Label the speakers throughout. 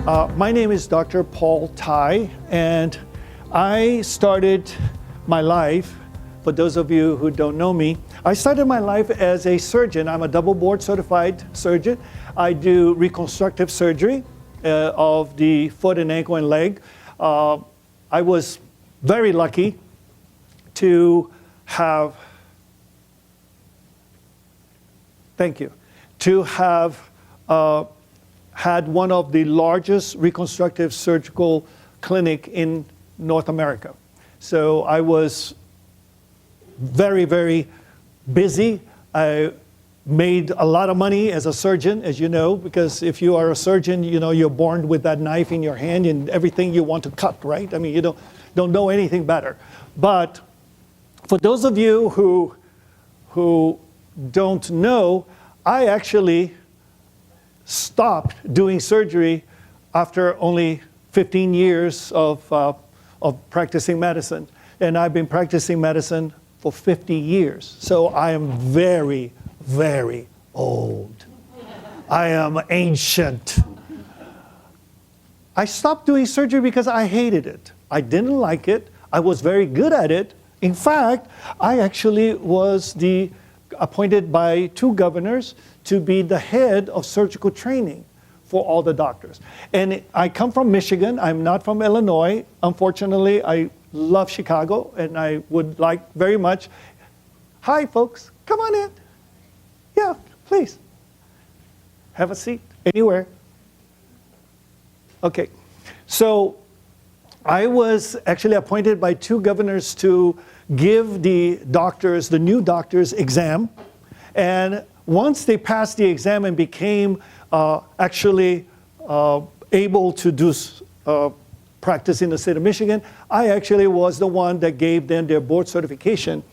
Speaker 1: My name is Dr. Paul Tai, and I started my life, for those of you who don't know me, I started my life as a surgeon. I'm a double board certified surgeon. I do reconstructive surgery of the foot and ankle and leg. I was very lucky to have, had one of the largest reconstructive surgical clinic in North America. So I was very, very busy. I made a lot of money as a surgeon, as you know, because if you are a surgeon, you know, you're born with that knife in your hand and everything you want to cut, right? I mean, you don't know anything better. But for those of you who don't know, I actually stopped doing surgery after only 15 years of practicing medicine. And I've been practicing medicine for 50 years. So I am very, very old. I am ancient. I stopped doing surgery because I hated it. I didn't like it. I was very good at it. In fact, I actually was appointed by 2 governors to be the head of surgical training for all the doctors. And I come from Michigan. I'm not from Illinois. Unfortunately, I love Chicago, and I would like very much. Hi, folks. Come on in. Yeah, please. Have a seat anywhere. Okay. So I was actually appointed by 2 governors to give the new doctors exam. And once they passed the exam and became actually able to do practice in the state of Michigan, I actually was the one that gave them their board certification.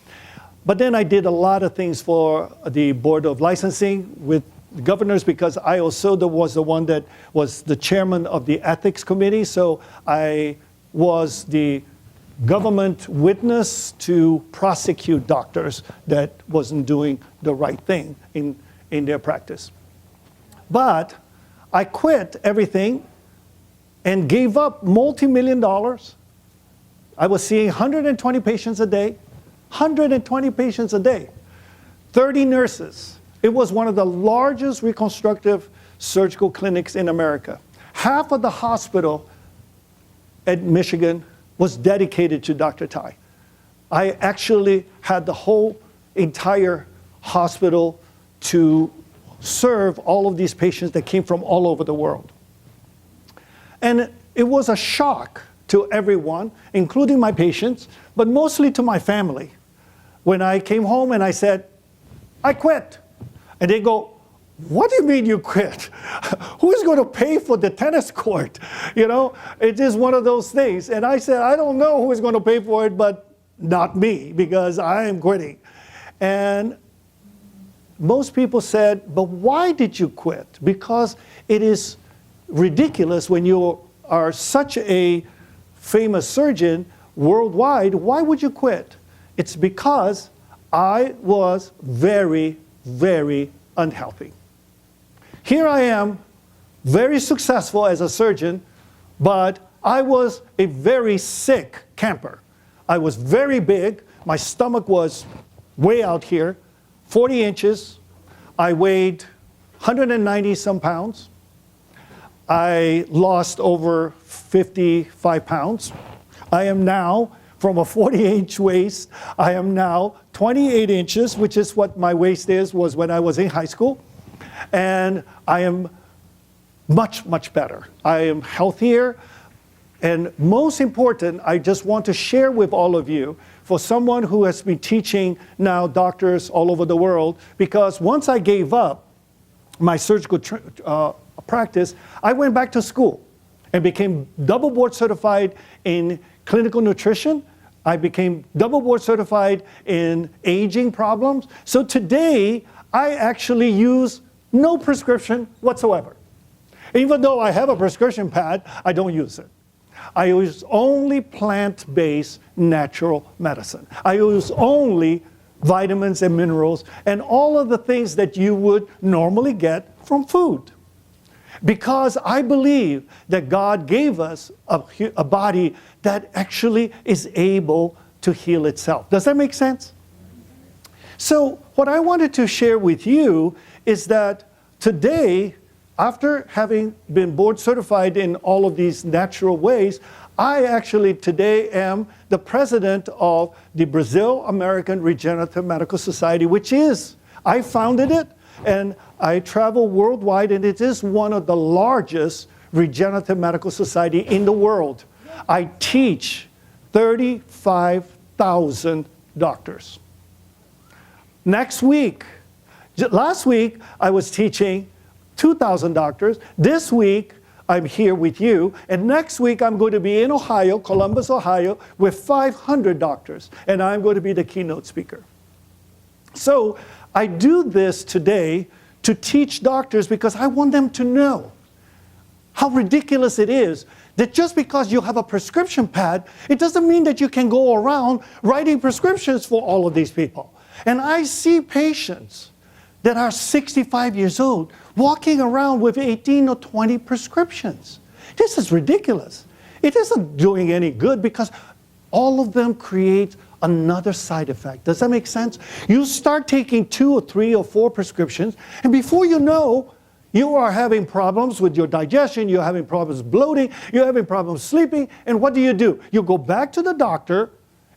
Speaker 1: But then I did a lot of things for the Board of Licensing with the governors, because I also was the one that was the chairman of the ethics committee. So I was the government witness to prosecute doctors that wasn't doing the right thing in their practice. But I quit everything and gave up multi-million dollars. I was seeing 120 patients a day, 120 patients a day, 30 nurses. It was one of the largest reconstructive surgical clinics in America. Half of the hospital at Michigan was dedicated to Dr. Tai. I actually had the whole entire hospital to serve all of these patients that came from all over the world. And it was a shock to everyone, including my patients, but mostly to my family. When I came home and I said, I quit. And they go, what do you mean you quit? Who is going to pay for the tennis court? You know, it is one of those things. And I said, I don't know who is going to pay for it, but not me, because I am quitting. And most people said, but why did you quit? Because it is ridiculous when you are such a famous surgeon worldwide. Why would you quit? It's because I was very, very unhealthy. Here I am, very successful as a surgeon, but I was a very sick camper. I was very big. My stomach was way out here, 40 inches. I weighed 190 some pounds. I lost over 55 pounds. I am now, from a 40-inch waist, I am now 28 inches, which is what my waist was when I was in high school. And I am much, much better. I am healthier. And most important, I just want to share with all of you, for someone who has been teaching now doctors all over the world, because once I gave up my surgical practice, I went back to school and became double board certified in clinical nutrition. I became double board certified in aging problems. So today, I actually use no prescription whatsoever. Even though I have a prescription pad, I don't use it. I use only plant-based natural medicine. I use only vitamins and minerals and all of the things that you would normally get from food. Because I believe that God gave us a body that actually is able to heal itself. Does that make sense? So what I wanted to share with you is that today, after having been board certified in all of these natural ways, I actually today am the president of the Brazil American Regenerative Medical Society, which is, I founded it, and I travel worldwide, and it is one of the largest regenerative medical society in the world. I teach 35,000 doctors. Last week, I was teaching 2,000 doctors. This week, I'm here with you. And next week, I'm going to be in Ohio, Columbus, Ohio, with 500 doctors. And I'm going to be the keynote speaker. So I do this today to teach doctors because I want them to know how ridiculous it is that just because you have a prescription pad, it doesn't mean that you can go around writing prescriptions for all of these people. And I see patients that are 65 years old walking around with 18 or 20 prescriptions. This is ridiculous. It isn't doing any good because all of them create another side effect. Does that make sense? You start taking 2 or 3 or 4 prescriptions, and before you know, you are having problems with your digestion, you're having problems bloating, you're having problems sleeping, and what do? You go back to the doctor,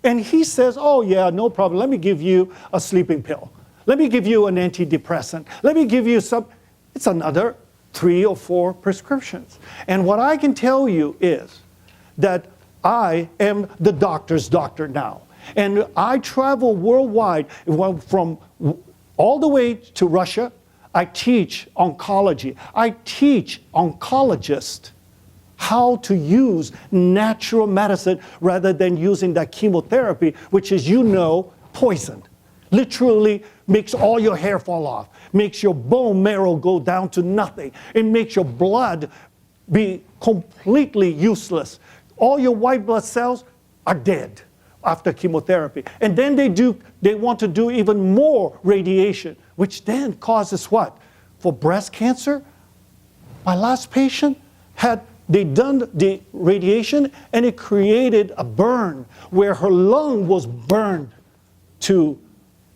Speaker 1: and he says, oh yeah, no problem, let me give you a sleeping pill. Let me give you an antidepressant. Let me give you it's another 3 or 4 prescriptions. And what I can tell you is that I am the doctor's doctor now. And I travel worldwide from all the way to Russia. I teach oncology. I teach oncologists how to use natural medicine rather than using that chemotherapy, which is, poison. Literally makes all your hair fall off, makes your bone marrow go down to nothing. It makes your blood be completely useless. All your white blood cells are dead after chemotherapy. And then they want to do even more radiation, which then causes what? For breast cancer, my last patient they done the radiation and it created a burn where her lung was burned to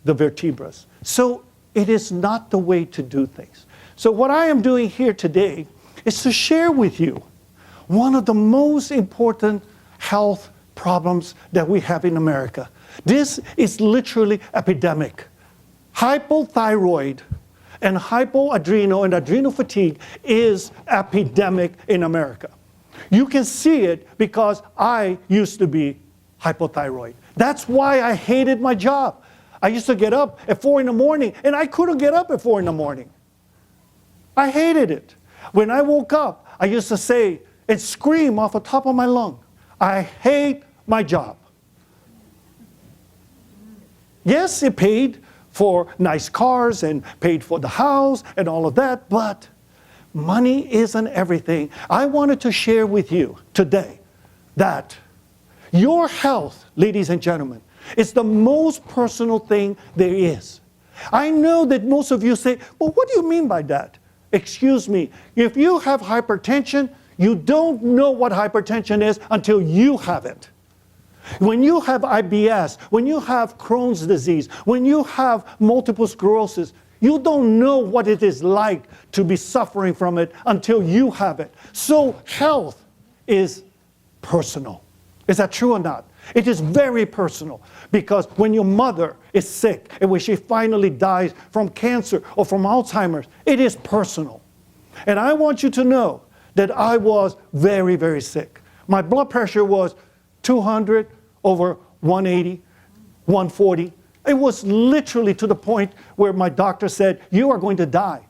Speaker 1: the vertebrae. So it is not the way to do things. So what I am doing here today is to share with you one of the most important health problems that we have in America. This is literally epidemic. Hypothyroid and hypoadrenal and adrenal fatigue is epidemic in America. You can see it because I used to be hypothyroid. That's why I hated my job. I used to get up at 4 in the morning, and I couldn't get up at 4 in the morning. I hated it. When I woke up, I used to say and scream off the top of my lung, I hate my job. Yes, it paid for nice cars and paid for the house and all of that, but money isn't everything. I wanted to share with you today that your health, ladies and gentlemen, is the most personal thing there is. I know that most of you say, well, what do you mean by that? Excuse me, if you have hypertension, you don't know what hypertension is until you have it. When you have IBS, when you have Crohn's disease, when you have multiple sclerosis, you don't know what it is like to be suffering from it until you have it. So health is personal. Is that true or not? It is very personal because when your mother is sick and when she finally dies from cancer or from Alzheimer's, it is personal. And I want you to know that I was very, very sick. My blood pressure was 200 over 180, 140. It was literally to the point where my doctor said, you are going to die.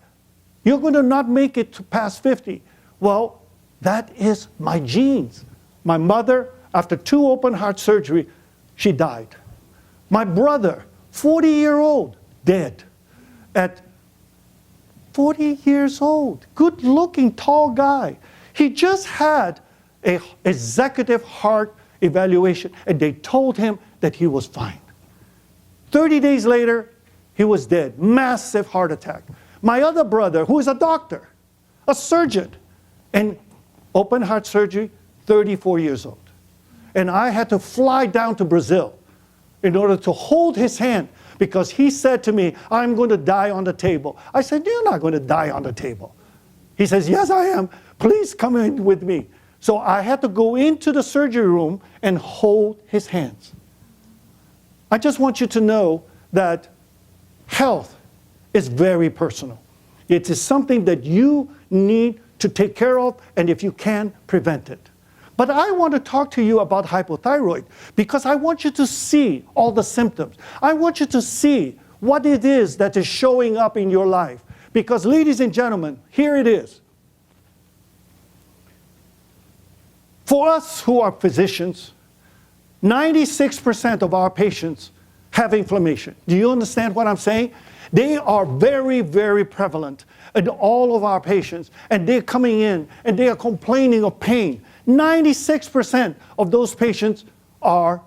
Speaker 1: You're going to not make it to past 50. Well, that is my genes. My mother, after 2 open heart surgery, she died. My brother, 40-year-old, dead. At 40 years old, good-looking, tall guy. He just had an executive heart evaluation, and they told him that he was fine. 30 days later, he was dead. Massive heart attack. My other brother, who is a doctor, a surgeon, and open heart surgery, 34 years old. And I had to fly down to Brazil in order to hold his hand because he said to me, I'm going to die on the table. I said, you're not going to die on the table. He says, yes, I am. Please come in with me. So I had to go into the surgery room and hold his hands. I just want you to know that health is very personal. It is something that you need to take care of, and if you can, prevent it. But I want to talk to you about hypothyroid because I want you to see all the symptoms. I want you to see what it is that is showing up in your life. Because, ladies and gentlemen, here it is. For us who are physicians, 96% of our patients have inflammation. Do you understand what I'm saying? They are very, very prevalent in all of our patients, and they're coming in and they are complaining of pain. 96% of those patients are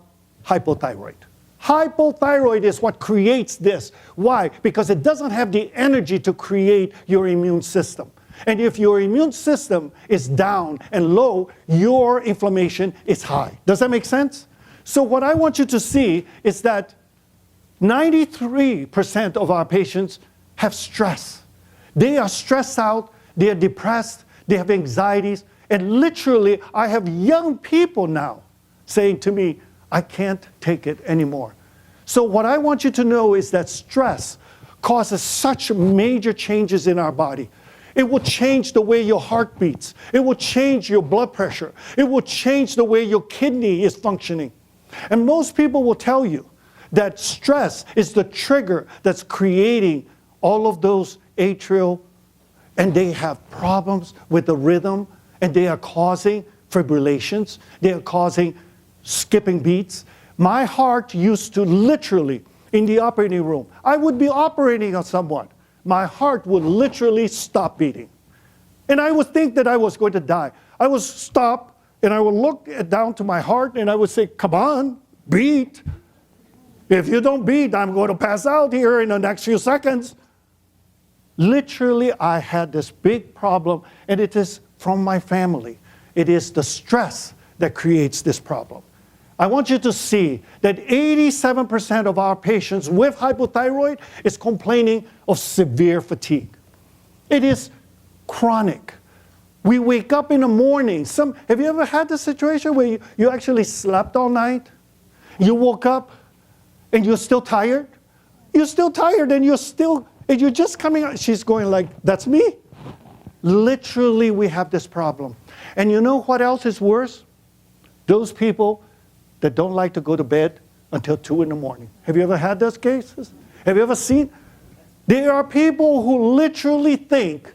Speaker 1: hypothyroid. Hypothyroid is what creates this. Why? Because it doesn't have the energy to create your immune system. And if your immune system is down and low, your inflammation is high. Does that make sense? So what I want you to see is that 93% of our patients have stress. They are stressed out, they are depressed, they have anxieties, and literally I have young people now saying to me, I can't take it anymore. So what I want you to know is that stress causes such major changes in our body. It will change the way your heart beats. It will change your blood pressure. It will change the way your kidney is functioning. And most people will tell you that stress is the trigger that's creating all of those atrial, and they have problems with the rhythm, and they are causing fibrillations. They are causing skipping beats. My heart used to literally, in the operating room, I would be operating on someone. My heart would literally stop beating. And I would think that I was going to die. I would stop, and I would look down to my heart, and I would say, come on, beat. If you don't beat, I'm going to pass out here in the next few seconds. Literally, I had this big problem, and it is from my family. It is the stress that creates this problem. I want you to see that 87% of our patients with hypothyroid is complaining of severe fatigue. It is chronic. We wake up in the morning. Have you ever had this situation where you actually slept all night? You woke up and you're still tired? You're still tired and you're just coming out. She's going like, that's me. Literally, we have this problem. And you know what else is worse? Those people that don't like to go to bed until 2 in the morning. Have you ever had those cases? Have you ever seen? There are people who literally think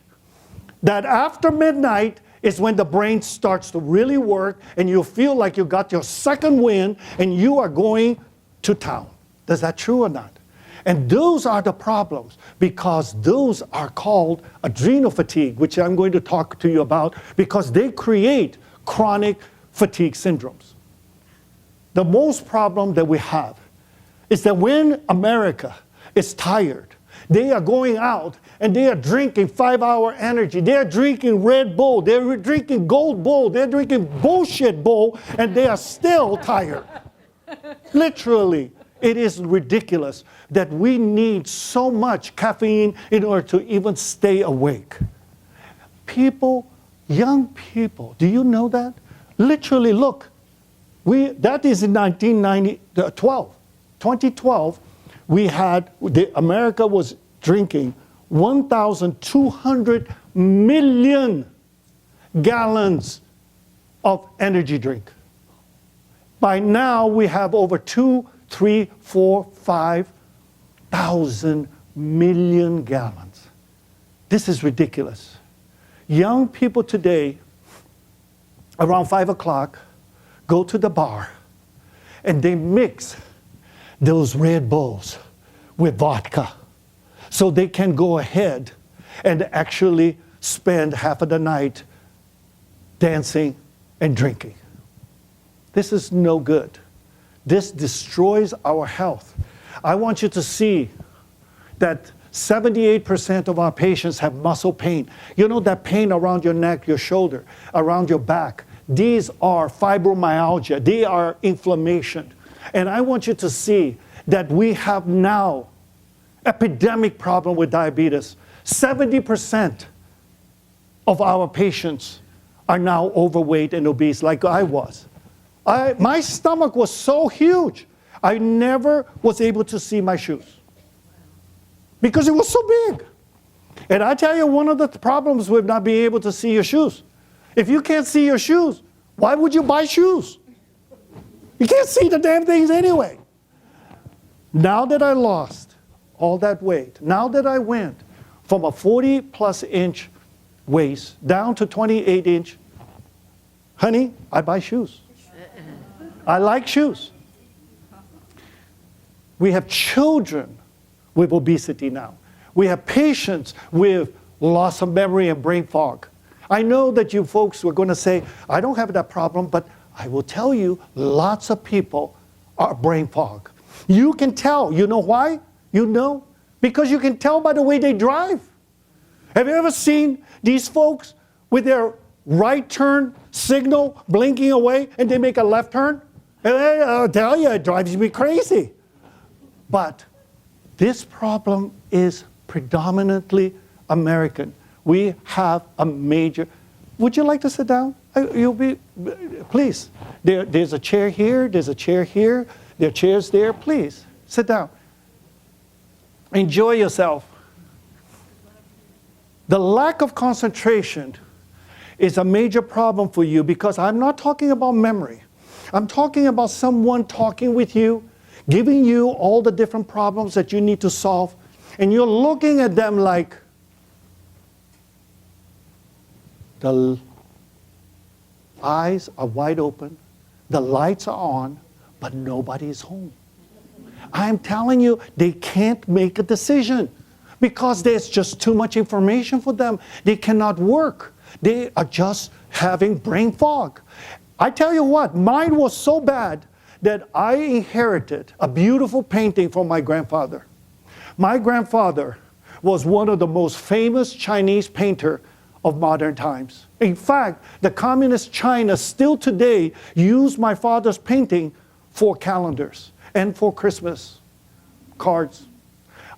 Speaker 1: that after midnight is when the brain starts to really work and you feel like you got your second wind and you are going to town. Is that true or not? And those are the problems because those are called adrenal fatigue, which I'm going to talk to you about because they create chronic fatigue syndromes. The most problem that we have is that when America is tired, they are going out and they are drinking 5-hour energy. They are drinking Red Bull. They're drinking Gold Bull. They're drinking bullshit Bull, and they are still tired. Literally, it is ridiculous that we need so much caffeine in order to even stay awake. People, young people, do you know that? Literally, look. That is in 2012. America was drinking 1,200 million gallons of energy drink. By now, we have over 2, 3, 4, 5,000 million gallons. This is ridiculous. Young people today, around 5 o'clock, go to the bar and they mix those Red Bulls with vodka so they can go ahead and actually spend half of the night dancing and drinking. This is no good. This destroys our health. I want you to see that 78% of our patients have muscle pain. You know that pain around your neck, your shoulder, around your back. These are fibromyalgia. They are inflammation. And I want you to see that we have now epidemic problem with diabetes. 70% of our patients are now overweight and obese like I was. My stomach was so huge, I never was able to see my shoes because it was so big. And I tell you, one of the problems with not being able to see your shoes, if you can't see your shoes, why would you buy shoes? You can't see the damn things anyway. Now that I lost all that weight, now that I went from a 40+ inch waist down to 28-inch, honey, I buy shoes. I like shoes. We have children with obesity now. We have patients with loss of memory and brain fog. I know that you folks were going to say, I don't have that problem, but I will tell you, lots of people are brain fog. You can tell. You know why? You know? Because you can tell by the way they drive. Have you ever seen these folks with their right turn signal blinking away and they make a left turn? And I'll tell you, it drives me crazy. But this problem is predominantly American. We have a major... Would you like to sit down? Please. There's a chair here, there's a chair here, there are chairs there. Please, sit down. Enjoy yourself. The lack of concentration is a major problem for you because I'm not talking about memory. I'm talking about someone talking with you, giving you all the different problems that you need to solve, and you're looking at them like the eyes are wide open, the lights are on, but nobody is home. I'm telling you, they can't make a decision because there's just too much information for them. They cannot work. They are just having brain fog. I tell you what, mine was so bad that I inherited a beautiful painting from my grandfather. My grandfather was one of the most famous Chinese painters of modern times. In fact, the communist China still today use my father's painting for calendars and for Christmas cards.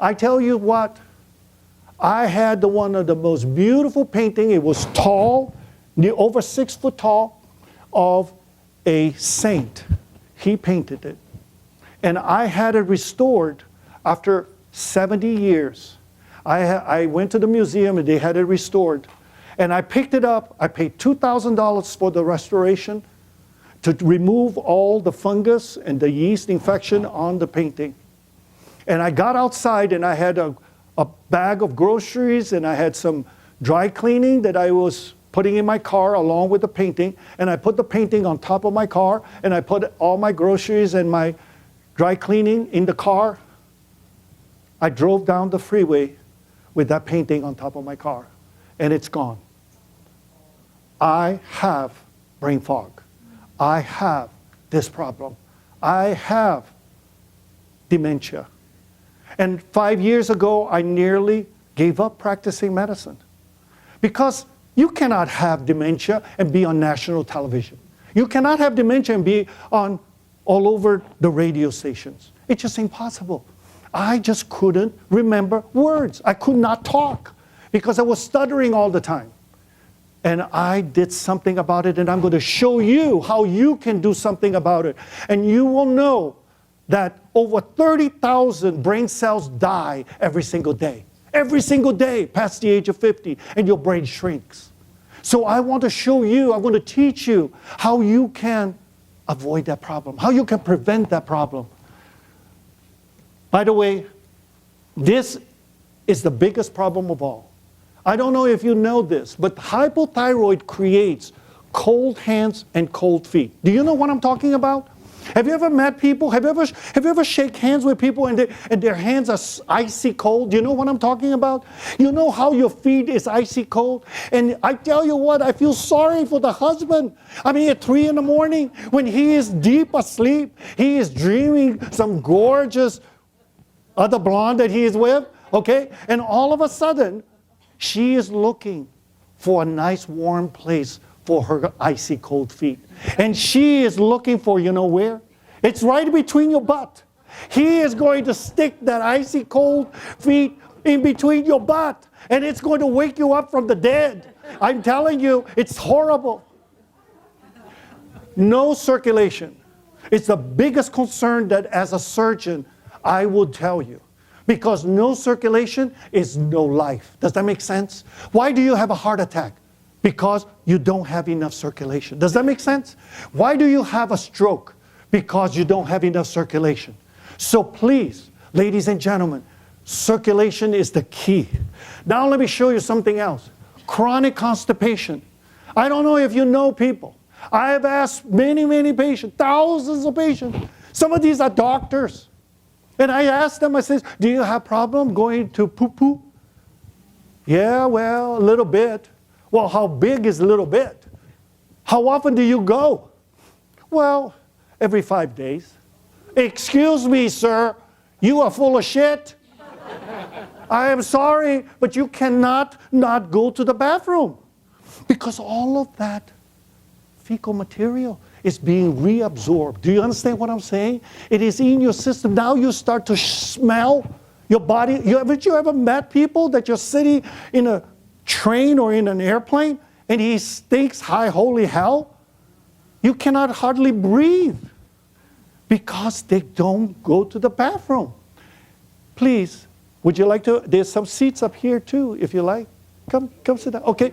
Speaker 1: I tell you what, I had one of the most beautiful painting. It was tall, over 6 foot tall, of a saint. He painted it. And I had it restored after 70 years. I went to the museum and they had it restored. And I picked it up. I paid $2,000 for the restoration to remove all the fungus and the yeast infection on the painting. And I got outside and I had a bag of groceries and I had some dry cleaning that I was putting in my car along with the painting, and I put the painting on top of my car, and I put all my groceries and my dry cleaning in the car. I drove down the freeway with that painting on top of my car, and it's gone. I have brain fog. I have this problem. I have dementia. And 5 years ago, I nearly gave up practicing medicine because you cannot have dementia and be on national television. You cannot have dementia and be on all over the radio stations. It's just impossible. I just couldn't remember words. I could not talk because I was stuttering all the time. And I did something about it, and I'm going to show you how you can do something about it. And you will know that over 30,000 brain cells die every single day. Every single day past the age of 50, and your brain shrinks. So I want to show you, I'm going to teach you how you can avoid that problem, how you can prevent that problem. By the way, this is the biggest problem of all. I don't know if you know this, but hypothyroid creates cold hands and cold feet. Do you know what I'm talking about? Have you ever met people? Have you ever shake hands with people and their hands are icy cold? Do you know what I'm talking about? You know how your feet is icy cold? And I tell you what, I feel sorry for the husband. I mean, at 3 in the morning, when he is deep asleep, he is dreaming some gorgeous other blonde that he is with. okay? And all of a sudden, she is looking for a nice warm place for her icy cold feet. And she is looking for, you know where? It's right between your butt. He is going to stick that icy cold feet in between your butt, and it's going to wake you up from the dead. I'm telling you, it's horrible. No circulation. It's the biggest concern that as a surgeon, I would tell you. Because no circulation is no life. Does that make sense? Why do you have a heart attack? Because you don't have enough circulation. Does that make sense? Why do you have a stroke? Because you don't have enough circulation. So please, ladies and gentlemen, circulation is the key. Now let me show you something else. Chronic constipation. I don't know if you know people. I have asked many patients, thousands of patients. Some of these are doctors. And I asked them, I said, do you have problem going to poo-poo? Yeah, well, a little bit. Well, how big is a little bit? How often do you go? Well, every 5 days. Excuse me, sir, you are full of shit. I am sorry, but you cannot not go to the bathroom. Because all of that fecal material is being reabsorbed. Do you understand what I'm saying? It is in your system. Now you start to smell your body. Haven't you ever met people that you're sitting in a train or in an airplane and he stinks high holy hell? You cannot hardly breathe because they don't go to the bathroom. Please, would you like to? There's some seats up here too, if you like. Come sit down. Okay.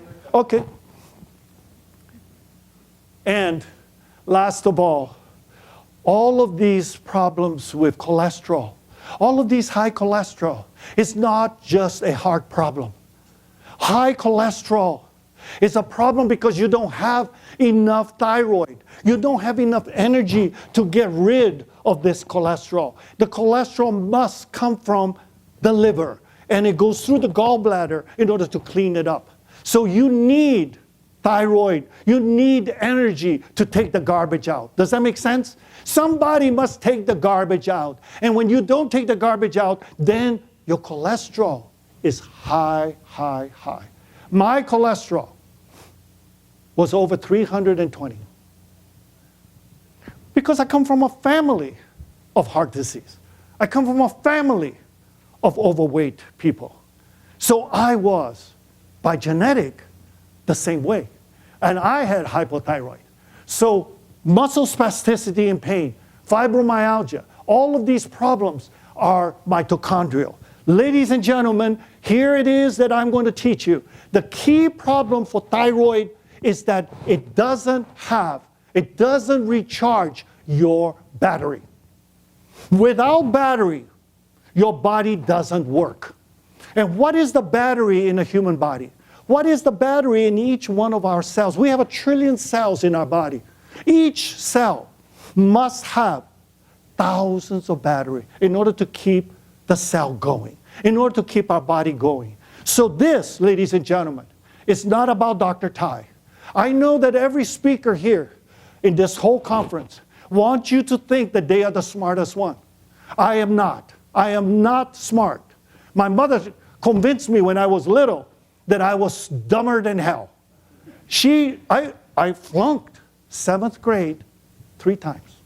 Speaker 1: And last of all of these problems with cholesterol, all of these high cholesterol, it's not just a heart problem. High cholesterol is a problem because you don't have enough thyroid. You don't have enough energy to get rid of this cholesterol. The cholesterol must come from the liver, and it goes through the gallbladder in order to clean it up. So you need thyroid. You need energy to take the garbage out. Does that make sense? Somebody must take the garbage out. And when you don't take the garbage out, then your cholesterol is high. My cholesterol was over 320. Because I come from a family of heart disease. I come from a family of overweight people. So I was, by genetic, the same way. And I had hypothyroid. So muscle spasticity and pain, fibromyalgia, all of these problems are mitochondrial. Ladies and gentlemen, here it is that I'm going to teach you. The key problem for thyroid is that it doesn't recharge your battery. Without battery, your body doesn't work. And what is the battery in a human body? What is the battery in each one of our cells? We have 1 trillion cells in our body. Each cell must have thousands of battery in order to keep the cell going, in order to keep our body going. So this, ladies and gentlemen, is not about Dr. Tai. I know that every speaker here in this whole conference wants you to think that they are the smartest one. I am not. I am not smart. My mother convinced me when I was little that I was dumber than hell. I flunked 7th grade 3 times.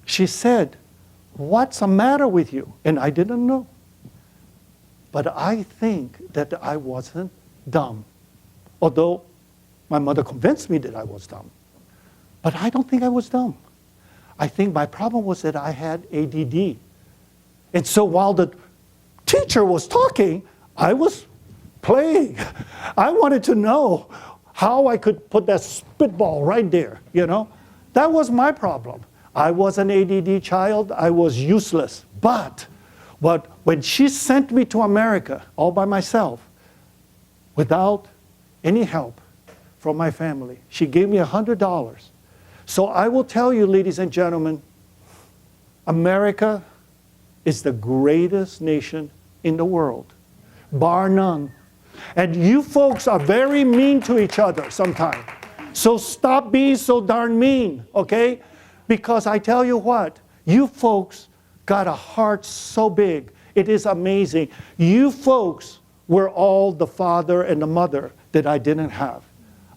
Speaker 1: She said, "What's the matter with you?" And I didn't know. But I think that I wasn't dumb. Although my mother convinced me that I was dumb. But I don't think I was dumb. I think my problem was that I had ADD. And so while the teacher was talking, I was playing. I wanted to know how I could put that spitball right there, you know? That was my problem. I was an ADD child. I was useless. But when she sent me to America all by myself, without any help from my family, she gave me $100. So I will tell you, ladies and gentlemen, America is the greatest nation in the world, bar none. And you folks are very mean to each other sometimes. So stop being so darn mean, okay? Because I tell you what, you folks got a heart so big, It is amazing. You folks were all the father and the mother that I didn't have.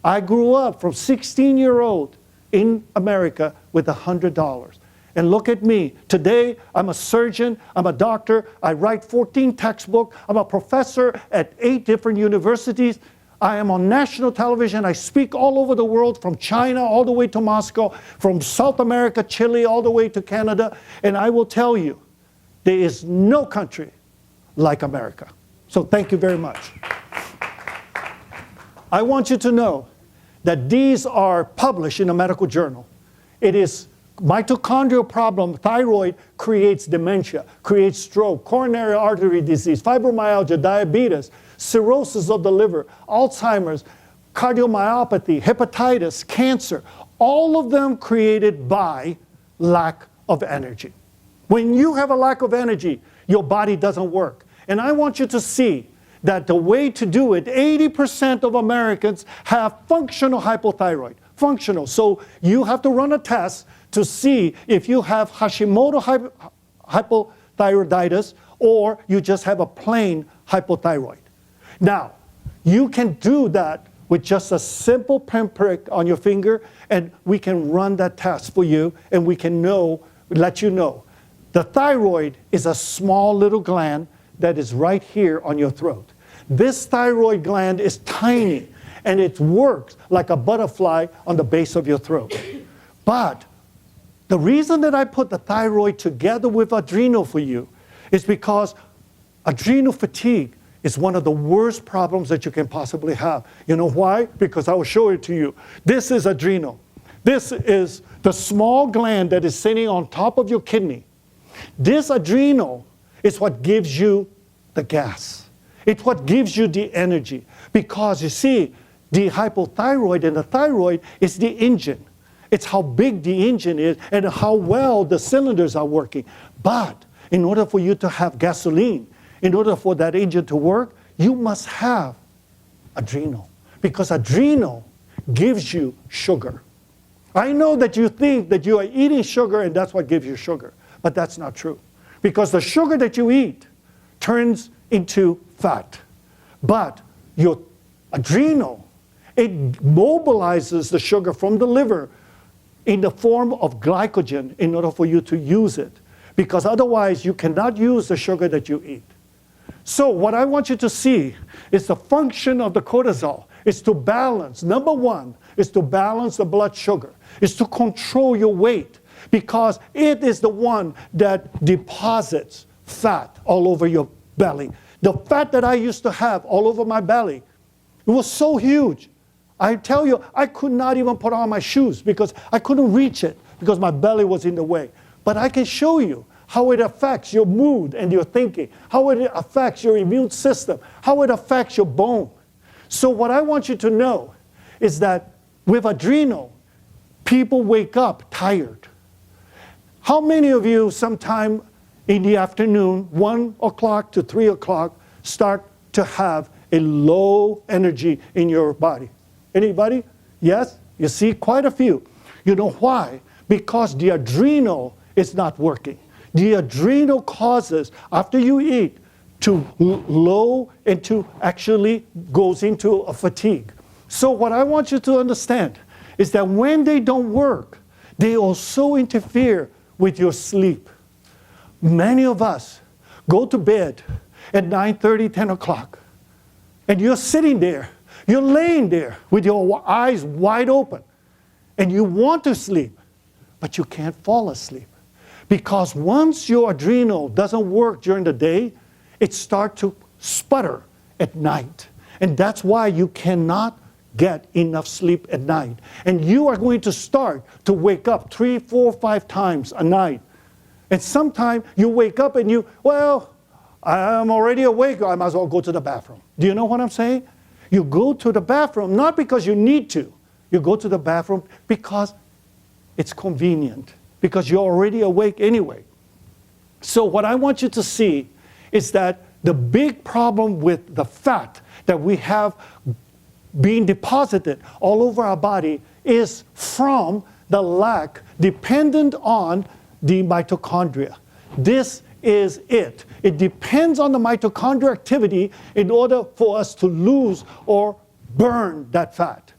Speaker 1: I grew up from 16-year-old in America with $100. And look at me. Today, I'm a surgeon, I'm a doctor, I write 14 textbooks, I'm a professor at 8 different universities. I am on national television, I speak all over the world, from China all the way to Moscow, from South America, Chile, all the way to Canada. And I will tell you, there is no country like America. So thank you very much. I want you to know that these are published in a medical journal. It is mitochondrial problem. Thyroid creates dementia, creates stroke, coronary artery disease, fibromyalgia, diabetes, cirrhosis of the liver, Alzheimer's, cardiomyopathy, hepatitis, cancer, all of them created by lack of energy. When you have a lack of energy, your body doesn't work. And I want you to see that the way to do it, 80% of Americans have functional hypothyroid. Functional. So you have to run a test to see if you have Hashimoto hypothyroiditis or you just have a plain hypothyroid. Now, you can do that with just a simple pinprick on your finger, and we can run that test for you, and we can let you know. The thyroid is a small little gland that is right here on your throat. This thyroid gland is tiny, and it works like a butterfly on the base of your throat. But the reason that I put the thyroid together with adrenal for you is because adrenal fatigue is one of the worst problems that you can possibly have. You know why? Because I will show it to you. This is adrenal. This is the small gland that is sitting on top of your kidney. This adrenal is what gives you the gas. It's what gives you the energy. Because you see, the hypothyroid and the thyroid is the engine. It's how big the engine is and how well the cylinders are working. But in order for you to have gasoline, in order for that engine to work, you must have adrenal. Because adrenal gives you sugar. I know that you think that you are eating sugar and that's what gives you sugar. But that's not true. Because the sugar that you eat turns into fat. But your adrenal, it mobilizes the sugar from the liver in the form of glycogen in order for you to use it. Because otherwise you cannot use the sugar that you eat. So what I want you to see is the function of the cortisol is to balance. Number one is to balance the blood sugar. Is to control your weight. Because it is the one that deposits fat all over your belly. The fat that I used to have all over my belly, it was so huge. I tell you, I could not even put on my shoes because I couldn't reach it because my belly was in the way. But I can show you how it affects your mood and your thinking, how it affects your immune system, how it affects your bone. So what I want you to know is that with adrenal, people wake up tired. How many of you sometime in the afternoon, 1 o'clock to 3 o'clock, start to have a low energy in your body? Anybody? Yes? You see quite a few. You know why? Because the adrenal is not working. The adrenal causes, after you eat, to low and to actually goes into a fatigue. So what I want you to understand is that when they don't work, they also interfere with your sleep. Many of us go to bed at 9:30, 10 o'clock, and you're sitting there, you're laying there with your eyes wide open, and you want to sleep, but you can't fall asleep. Because once your adrenal doesn't work during the day, it starts to sputter at night. And that's why you cannot get enough sleep at night. And you are going to start to wake up 3, 4, 5 times a night. And sometimes you wake up and I'm already awake, I might as well go to the bathroom. Do you know what I'm saying? You go to the bathroom not because you need to. You go to the bathroom because it's convenient. Because you're already awake anyway. So what I want you to see is that the big problem with the fat that we have being deposited all over our body is from the lack dependent on the mitochondria. This is it. It depends on the mitochondrial activity in order for us to lose or burn that fat.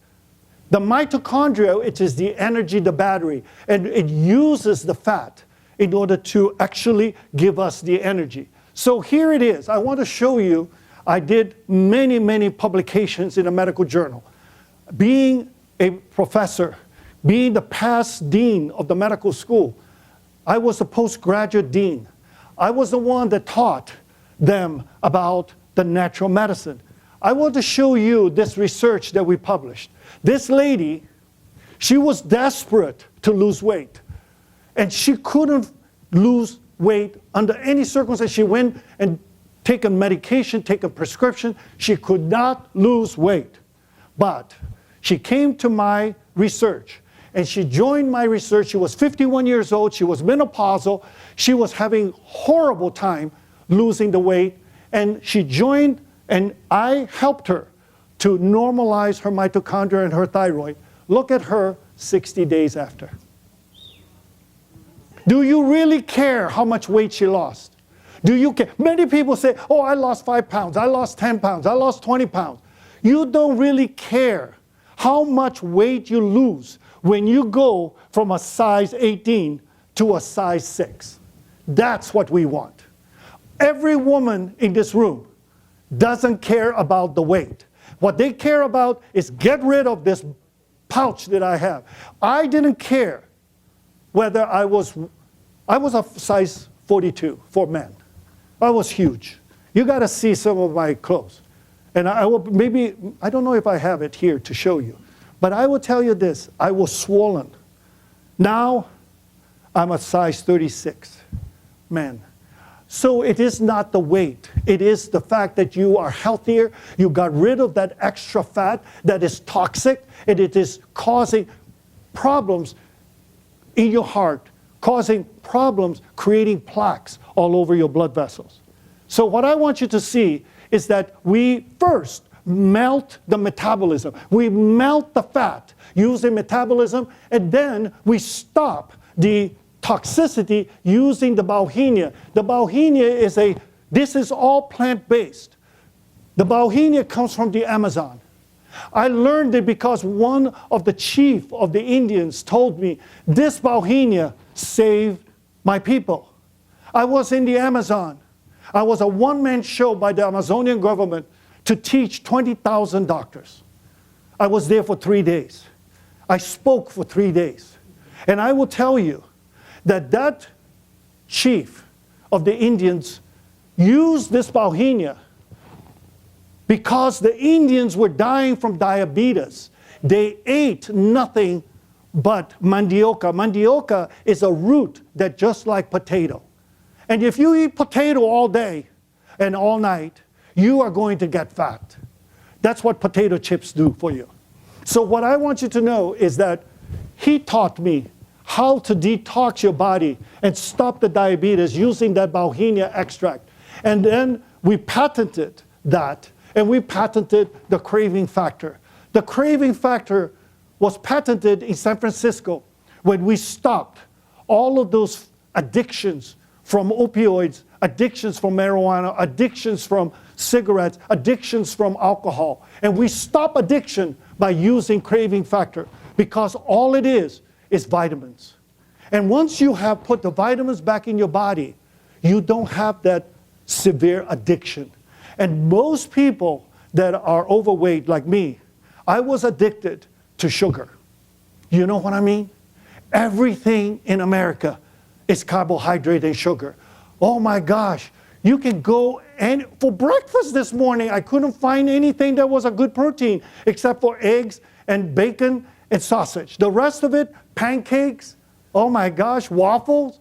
Speaker 1: The mitochondria, it is the energy, the battery, and it uses the fat in order to actually give us the energy. So here it is. I want to show you, I did many, many publications in a medical journal. Being a professor, being the past dean of the medical school, I was a postgraduate dean. I was the one that taught them about the natural medicine. I want to show you this research that we published. This lady, she was desperate to lose weight. And she couldn't lose weight under any circumstance. She went and taken medication, taken prescription. She could not lose weight. But she came to my research. And she joined my research. She was 51 years old. She was menopausal. She was having horrible time losing the weight. And she joined, and I helped her to normalize her mitochondria and her thyroid. Look at her 60 days after. Do you really care how much weight she lost? Do you care? Many people say, oh, I lost 5 pounds. I lost 10 pounds. I lost 20 pounds. You don't really care how much weight you lose when you go from a size 18 to a size 6. That's what we want. Every woman in this room doesn't care about the weight. What they care about is get rid of this pouch that I have. I didn't care whether I was a size 42 for men. I was huge. You got to see some of my clothes. And I don't know if I have it here to show you. But I will tell you this, I was swollen. Now, I'm a size 36 man. So it is not the weight. It is the fact that you are healthier. You got rid of that extra fat that is toxic, and it is causing problems in your heart, causing problems, creating plaques all over your blood vessels. So what I want you to see is that we first melt the metabolism. We melt the fat using metabolism, and then we stop the toxicity using the bauhinia. The bauhinia this is all plant-based. The bauhinia comes from the Amazon. I learned it because one of the chief of the Indians told me, this bauhinia saved my people. I was in the Amazon. I was a one-man show by the Amazonian government to teach 20,000 doctors. I was there for 3 days. I spoke for 3 days. And I will tell you that chief of the Indians used this bauhinia because the Indians were dying from diabetes. They ate nothing but mandioca. Mandioca is a root that just like potato. And if you eat potato all day and all night, you are going to get fat. That's what potato chips do for you. So what I want you to know is that he taught me how to detox your body and stop the diabetes using that bauhinia extract. And then we patented that, and we patented the craving factor. The craving factor was patented in San Francisco when we stopped all of those addictions from opioids, addictions from marijuana, addictions from cigarettes, addictions from alcohol. And we stop addiction by using craving factor because all it is vitamins. And once you have put the vitamins back in your body, you don't have that severe addiction. And most people that are overweight like me, I was addicted to sugar. You know what I mean? Everything in America is carbohydrate and sugar. Oh my gosh, you can go and for breakfast this morning, I couldn't find anything that was a good protein except for eggs and bacon and sausage. The rest of it, pancakes, oh my gosh, waffles.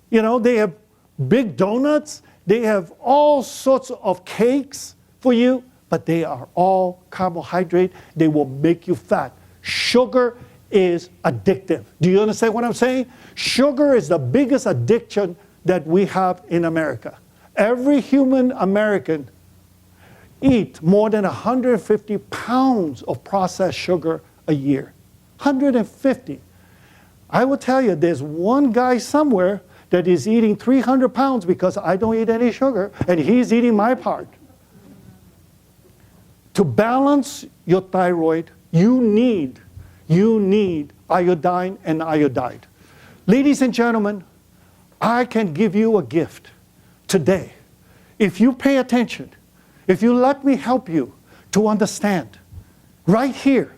Speaker 1: You know, they have big donuts. They have all sorts of cakes for you, but they are all carbohydrate. They will make you fat. Sugar is addictive. Do you understand what I'm saying? Sugar is the biggest addiction that we have in America. Every human American eat more than 150 pounds of processed sugar a year. 150. I will tell you, there's one guy somewhere that is eating 300 pounds because I don't eat any sugar, and he's eating my part. To balance your thyroid, you need iodine and iodide. Ladies and gentlemen, I can give you a gift today. If you pay attention, if you let me help you to understand, right here,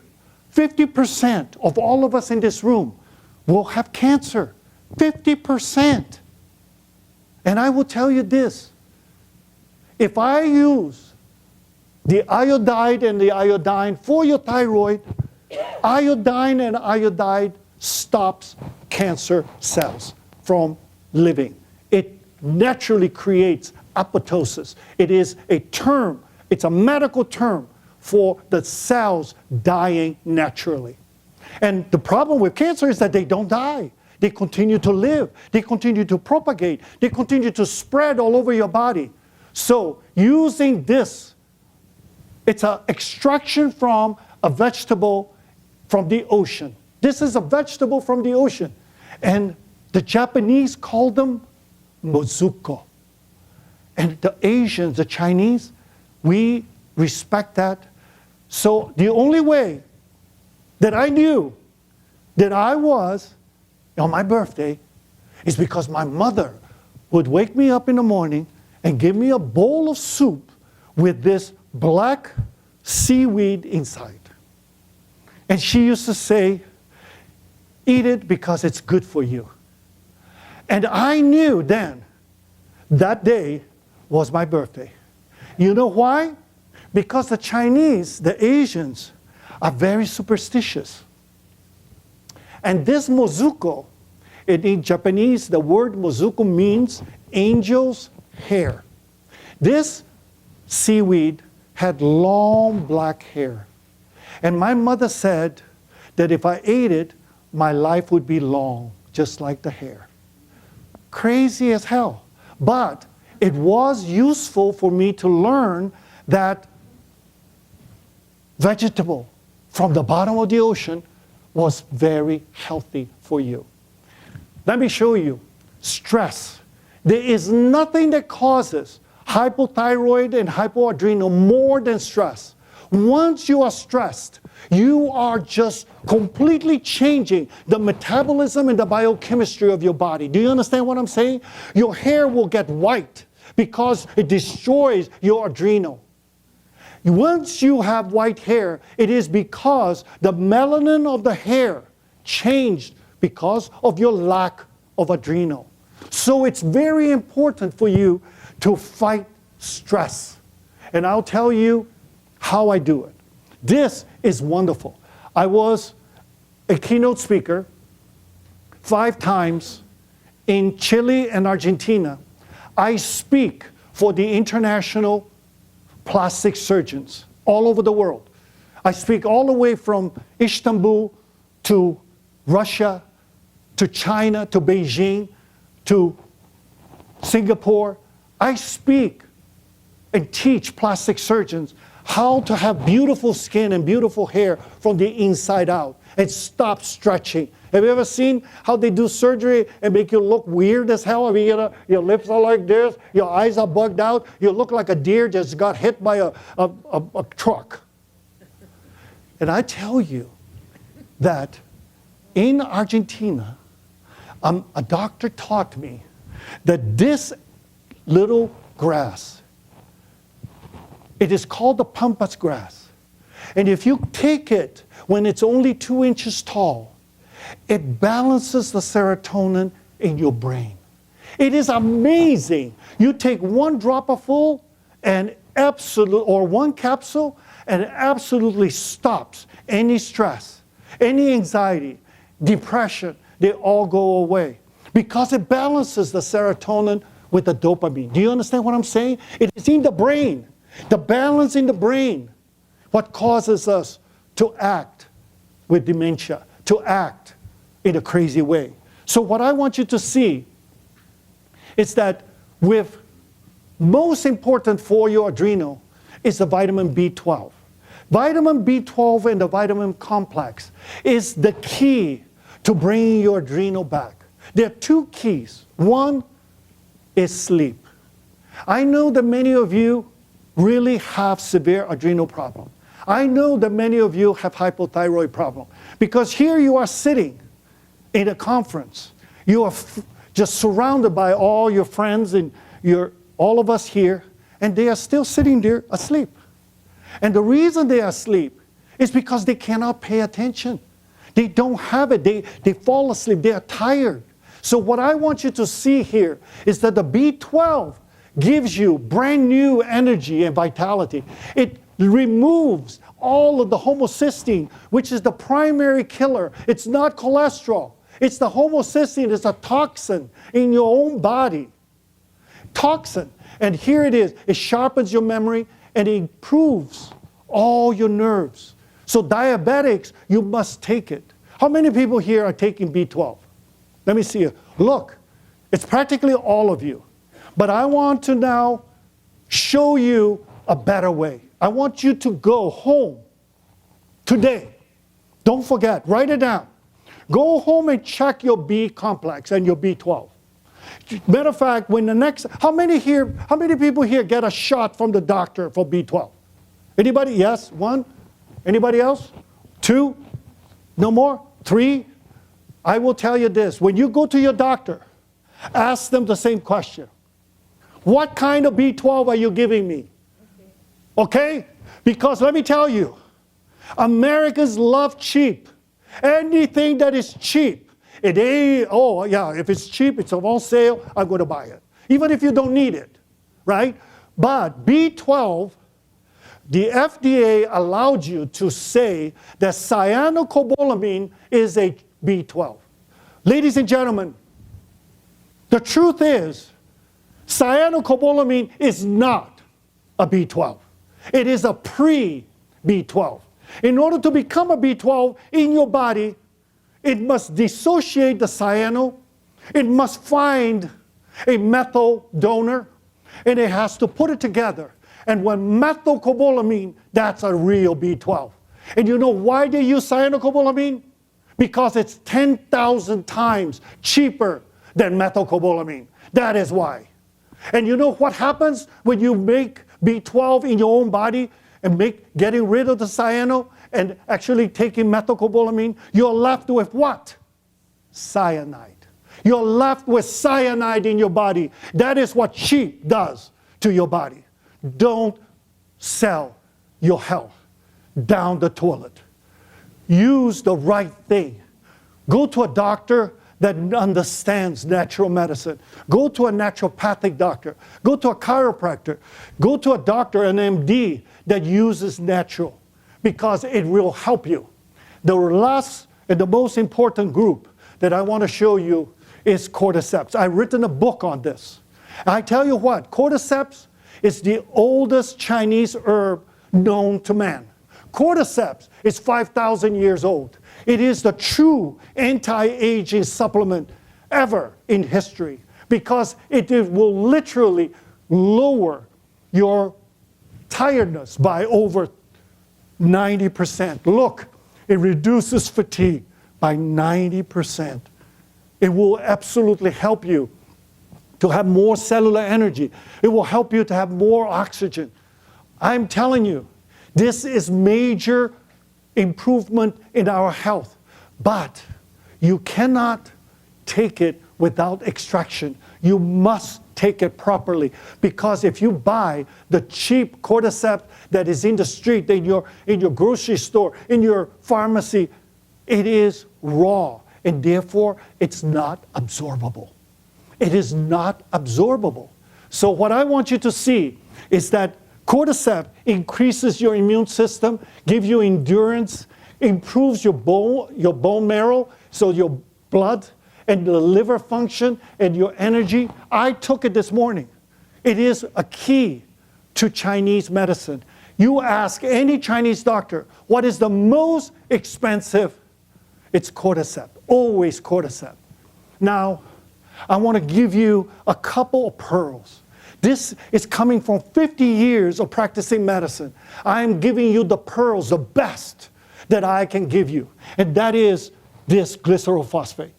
Speaker 1: 50% of all of us in this room will have cancer. 50%. And I will tell you this. If I use the iodide and the iodine for your thyroid, iodine and iodide stops cancer cells from living. It naturally creates apoptosis. It is a term, it's a medical term for the cells dying naturally. And the problem with cancer is that they don't die. They continue to live. They continue to propagate. They continue to spread all over your body. So using this, it's an extraction from a vegetable from the ocean. This is a vegetable from the ocean. And the Japanese call them mozuko. And the Asians, the Chinese, we respect that. So the only way that I knew that I was on my birthday is because my mother would wake me up in the morning and give me a bowl of soup with this black seaweed inside. And she used to say, eat it because it's good for you. And I knew then that day was my birthday. You know why? Because the Chinese, the Asians, are very superstitious. And this mozuko, in Japanese, the word mozuko means angel's hair. This seaweed had long black hair. And my mother said that if I ate it, my life would be long, just like the hair. Crazy as hell. But it was useful for me to learn that vegetable from the bottom of the ocean was very healthy for you. Let me show you. Stress. There is nothing that causes hypothyroid and hypoadrenal more than stress. Once you are stressed, you are just completely changing the metabolism and the biochemistry of your body. Do you understand what I'm saying? Your hair will get white because it destroys your adrenal. Once you have white hair, it is because the melanin of the hair changed because of your lack of adrenal. So it's very important for you to fight stress. And I'll tell you how I do it. This is wonderful. I was a keynote speaker 5 times in Chile and Argentina. I speak for the international plastic surgeons all over the world. I speak all the way from Istanbul to Russia, to China, to Beijing, to Singapore. I speak and teach plastic surgeons how to have beautiful skin and beautiful hair from the inside out and stop stretching. Have you ever seen how they do surgery and make you look weird as hell? I mean, your lips are like this, your eyes are bugged out, you look like a deer just got hit by a truck. And I tell you that in Argentina, a doctor taught me that this little grass, it is called the Pampas Grass. And if you take it when it's only 2 inches tall, it balances the serotonin in your brain. It is amazing. You take 1 dropper full and or 1 capsule and it absolutely stops any stress, any anxiety, depression. They all go away because it balances the serotonin with the dopamine. Do you understand what I'm saying? It is in the brain. The balance in the brain, what causes us to act with dementia, to act in a crazy way. So what I want you to see is that with most important for your adrenal is the vitamin B12. Vitamin B12 and the vitamin complex is the key to bringing your adrenal back. There are two keys. One is sleep. I know that many of you really have severe adrenal problem. I know that many of you have hypothyroid problem because here you are sitting in a conference. You are just surrounded by all your friends and all of us here, and they are still sitting there asleep. And the reason they are asleep is because they cannot pay attention. They don't have it. They fall asleep. They are tired. So what I want you to see here is that the B12 gives you brand new energy and vitality. It removes all of the homocysteine, which is the primary killer. It's not cholesterol. It's the homocysteine. It's a toxin in your own body. Toxin. And here it is. It sharpens your memory and it improves all your nerves. So diabetics, you must take it. How many people here are taking B12? Let me see you. Look, it's practically all of you. But I want to now show you a better way. I want you to go home today. Don't forget, write it down. Go home and check your B complex and your B12. Matter of fact, when the next, how many people here get a shot from the doctor for B12? Anybody? Yes, one. Anybody else? Two? No more? Three? I will tell you this. When you go to your doctor, ask them the same question. What kind of B12 are you giving me? Okay? Because let me tell you, Americans love cheap. Anything that is cheap. If it's cheap, it's on sale, I'm going to buy it. Even if you don't need it, right? But B12, the FDA allowed you to say that cyanocobalamin is a B12. Ladies and gentlemen, the truth is, cyanocobalamin is not a B12. It is a pre-B12. In order to become a B12 in your body, it must dissociate the cyano, it must find a methyl donor, and it has to put it together. And when methylcobalamin, that's a real B12. And you know why they use cyanocobalamin? Because it's 10,000 times cheaper than methylcobalamin. That is why. And you know what happens when you make B12 in your own body and getting rid of the cyano and actually taking methylcobalamin? You're left with what? Cyanide. You're left with cyanide in your body. That is what cheap does to your body. Don't sell your health down the toilet. Use the right thing. Go to a doctor that understands natural medicine. Go to a naturopathic doctor. Go to a chiropractor. Go to a doctor, an MD, that uses natural, because it will help you. The last and the most important group that I want to show you is Cordyceps. I've written a book on this. I tell you what, Cordyceps is the oldest Chinese herb known to man. Cordyceps is 5,000 years old. It is the true anti-aging supplement ever in history, because it will literally lower your tiredness by over 90%. Look, it reduces fatigue by 90%. It will absolutely help you to have more cellular energy. It will help you to have more oxygen. I'm telling you, this is major improvement in our health. But you cannot take it without extraction. You must take it properly, because if you buy the cheap Cordyceps that is in the street, in your grocery store, in your pharmacy, it is raw, and therefore it's not absorbable. It is not absorbable. So what I want you to see is that Cordyceps increases your immune system, gives you endurance, improves your bone marrow, so your blood and the liver function and your energy. I took it this morning. It is a key to Chinese medicine. You ask any Chinese doctor, what is the most expensive? It's Cordyceps, always Cordyceps. Now, I want to give you a couple of pearls. This is coming from 50 years of practicing medicine. I am giving you the pearls, the best that I can give you. And that is this glycerophosphate.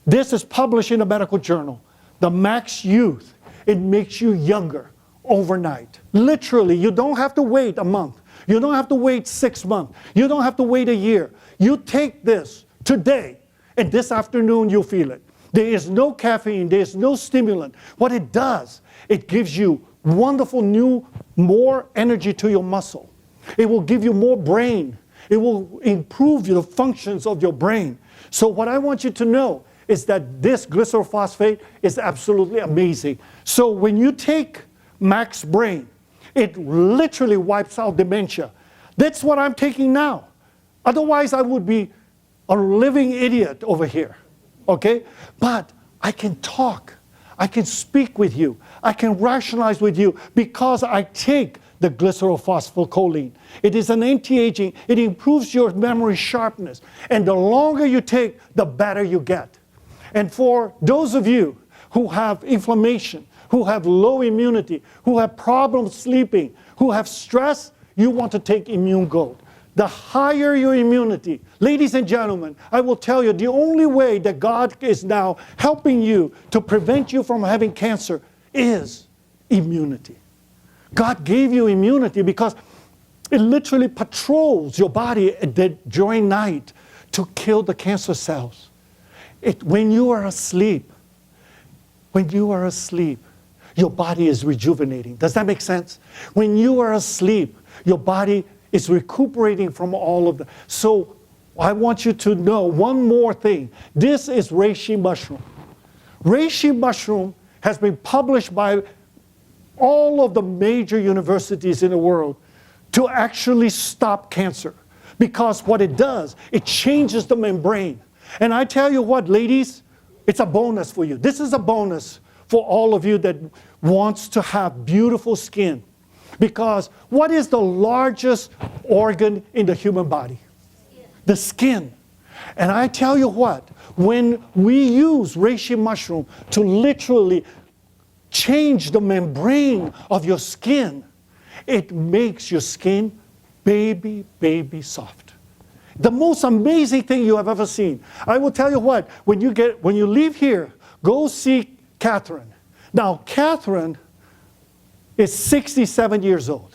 Speaker 1: This is published in a medical journal. The Max Youth, it makes you younger overnight. Literally, you don't have to wait a month. You don't have to wait 6 months. You don't have to wait a year. You take this today, and this afternoon you'll feel it. There is no caffeine, there is no stimulant. What it does, it gives you wonderful new, more energy to your muscle. It will give you more brain. It will improve the functions of your brain. So what I want you to know is that this glycerophosphate is absolutely amazing. So when you take Max Brain, it literally wipes out dementia. That's what I'm taking now. Otherwise, I would be a living idiot over here, okay? But I can talk. I can speak with you. I can rationalize with you because I take the glycerophosphocholene. It is an anti-aging. It improves your memory sharpness. And the longer you take, the better you get. And for those of you who have inflammation, who have low immunity, who have problems sleeping, who have stress, you want to take Immune Gold. The higher your immunity, ladies and gentlemen, I will tell you the only way that God is now helping you to prevent you from having cancer is immunity. God gave you immunity because it literally patrols your body during night to kill the cancer cells. When you are asleep, your body is rejuvenating. Does that make sense? When you are asleep, your body is recuperating from all of that. So I want you to know one more thing. This is reishi mushroom. Reishi mushroom has been published by all of the major universities in the world to actually stop cancer. Because what it does, it changes the membrane. And I tell you what, ladies, it's a bonus for you. This is a bonus for all of you that wants to have beautiful skin. Because what is the largest organ in the human body? The skin. And I tell you what, when we use reishi mushroom to literally change the membrane of your skin, it makes your skin baby soft. The most amazing thing you have ever seen. I will tell you what, when you leave here, go see Catherine. Now, Catherine is 67 years old.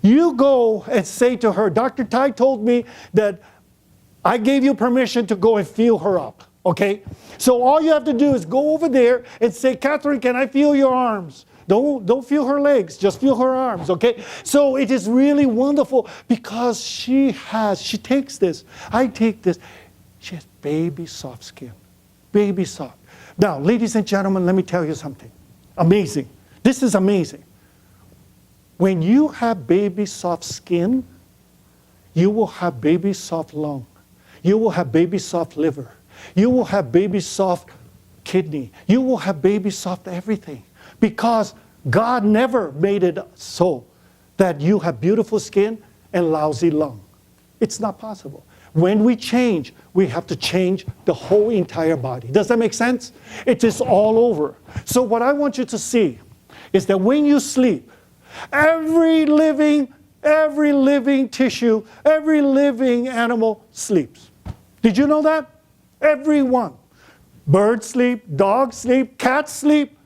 Speaker 1: You go and say to her, Dr. Tai told me that I gave you permission to go and feel her up, okay? So all you have to do is go over there and say, Catherine, can I feel your arms? Don't feel her legs, just feel her arms, okay? So it is really wonderful because she takes this, I take this. She has baby soft skin, baby soft. Now, ladies and gentlemen, let me tell you something amazing. This is amazing. When you have baby soft skin, you will have baby soft lung. You will have baby soft liver. You will have baby soft kidney. You will have baby soft everything. Because God never made it so that you have beautiful skin and lousy lung. It's not possible. When we change, we have to change the whole entire body. Does that make sense? It is all over. So what I want you to see is that when you sleep, every living tissue, every living animal sleeps. Did you know that? Everyone. Birds sleep, dogs sleep, cats sleep,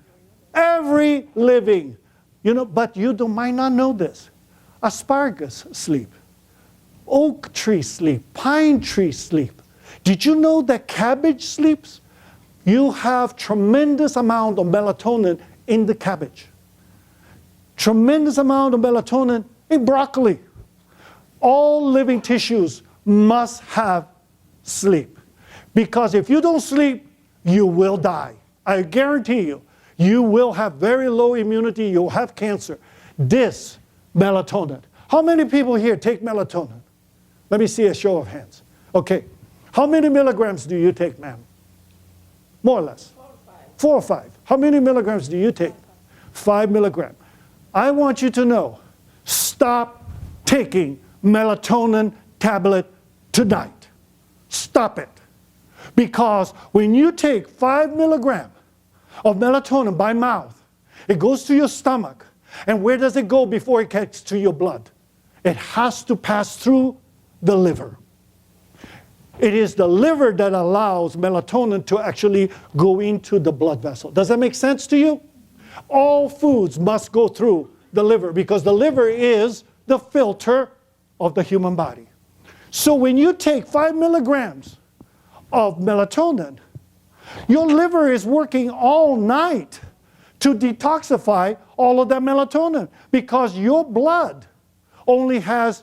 Speaker 1: every living. But you might not know this. Asparagus sleep. Oak tree sleep. Pine tree sleep. Did you know that cabbage sleeps? You have tremendous amount of melatonin in the cabbage. Tremendous amount of melatonin in broccoli. All living tissues must have sleep. Because if you don't sleep, you will die. I guarantee you, you will have very low immunity, you'll have cancer. This melatonin. How many people here take melatonin? Let me see a show of hands. Okay. How many milligrams do you take, ma'am? More or less. 4 or 5. How many milligrams do you take? 5 milligrams. I want you to know, stop taking melatonin tablet tonight. Stop it. Because when you take 5 milligrams of melatonin by mouth, it goes to your stomach. And where does it go before it gets to your blood? It has to pass through the liver. It is the liver that allows melatonin to actually go into the blood vessel. Does that make sense to you? All foods must go through the liver because the liver is the filter of the human body. So when you take 5 milligrams of melatonin, your liver is working all night to detoxify all of that melatonin because your blood only has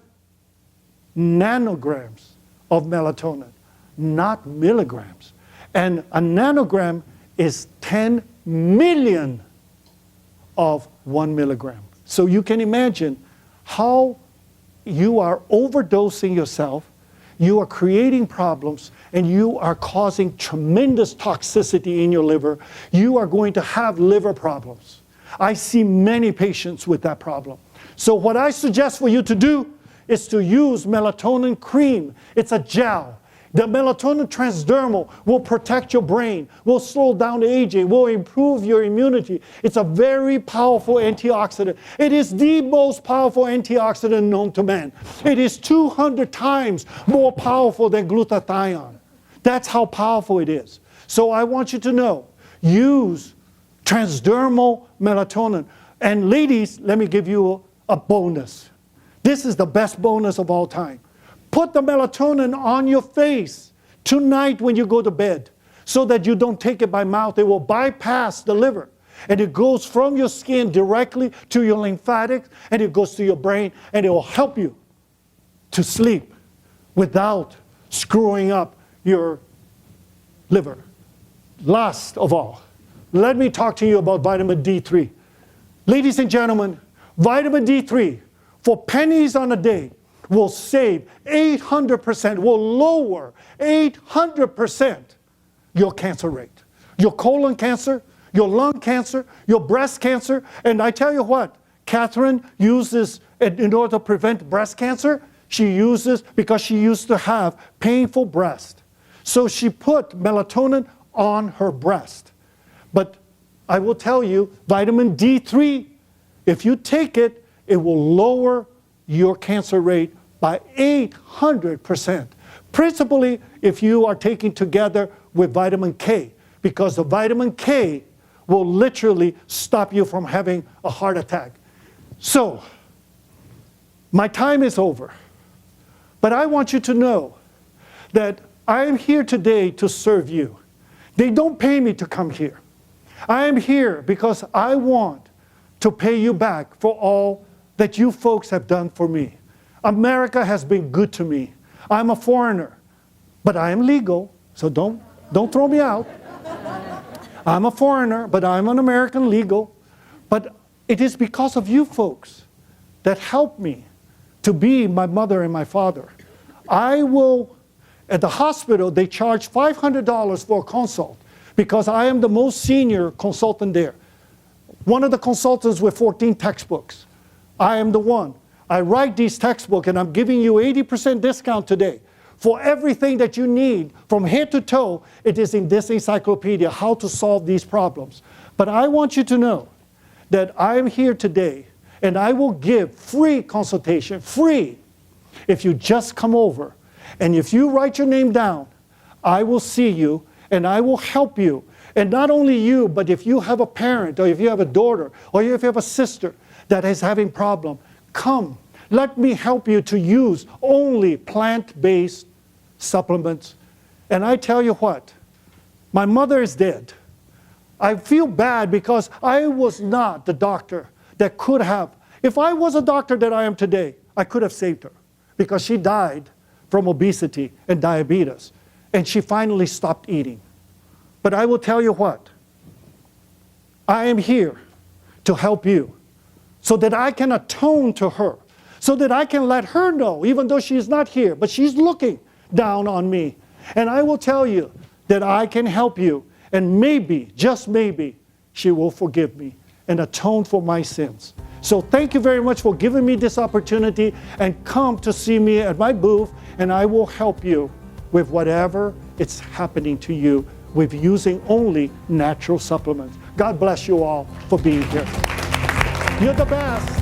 Speaker 1: nanograms of melatonin, not milligrams. And a nanogram is 10 million of 1 milligram. So you can imagine how you are overdosing yourself, you are creating problems, and you are causing tremendous toxicity in your liver. You are going to have liver problems. I see many patients with that problem. So what I suggest for you to do is to use melatonin cream. It's a gel. The melatonin transdermal will protect your brain, will slow down aging, will improve your immunity. It's a very powerful antioxidant. It is the most powerful antioxidant known to man. It is 200 times more powerful than glutathione. That's how powerful it is. So I want you to know, use transdermal melatonin. And ladies, let me give you a bonus. This is the best bonus of all time. Put the melatonin on your face tonight when you go to bed so that you don't take it by mouth. It will bypass the liver. And it goes from your skin directly to your lymphatics, and it goes to your brain, and it will help you to sleep without screwing up your liver. Last of all, let me talk to you about vitamin D3. Ladies and gentlemen, vitamin D3 for pennies on a day will save 800%, will lower 800% your cancer rate. Your colon cancer, your lung cancer, your breast cancer. And I tell you what, Catherine uses, in order to prevent breast cancer, she uses, because she used to have painful breast. So she put melatonin on her breast. But I will tell you, vitamin D3, if you take it, it will lower your cancer rate by 800%. Principally, if you are taking together with vitamin K, because the vitamin K will literally stop you from having a heart attack. So, my time is over. But I want you to know that I am here today to serve you. They don't pay me to come here. I am here because I want to pay you back for all that you folks have done for me. America has been good to me. I'm a foreigner, but I am legal, so don't throw me out. I'm a foreigner, but I'm an American legal. But it is because of you folks that helped me to be my mother and my father. I will, at the hospital, they charge $500 for a consult because I am the most senior consultant there. One of the consultants with 14 textbooks. I am the one. I write these textbooks, and I'm giving you 80% discount today. For everything that you need, from head to toe, it is in this encyclopedia, how to solve these problems. But I want you to know that I am here today, and I will give free consultation, free, if you just come over. And if you write your name down, I will see you, and I will help you. And not only you, but if you have a parent, or if you have a daughter, or if you have a sister that is having problem, come, let me help you to use only plant-based supplements. And I tell you what, my mother is dead. I feel bad because I was not the doctor that could have. If I was a doctor that I am today, I could have saved her because she died from obesity and diabetes. And she finally stopped eating. But I will tell you what, I am here to help you so that I can atone to her, so that I can let her know, even though she is not here, but she's looking down on me. And I will tell you that I can help you, and maybe, just maybe, she will forgive me and atone for my sins. So thank you very much for giving me this opportunity, and come to see me at my booth, and I will help you with whatever is happening to you with using only natural supplements. God bless you all for being here. You're the best.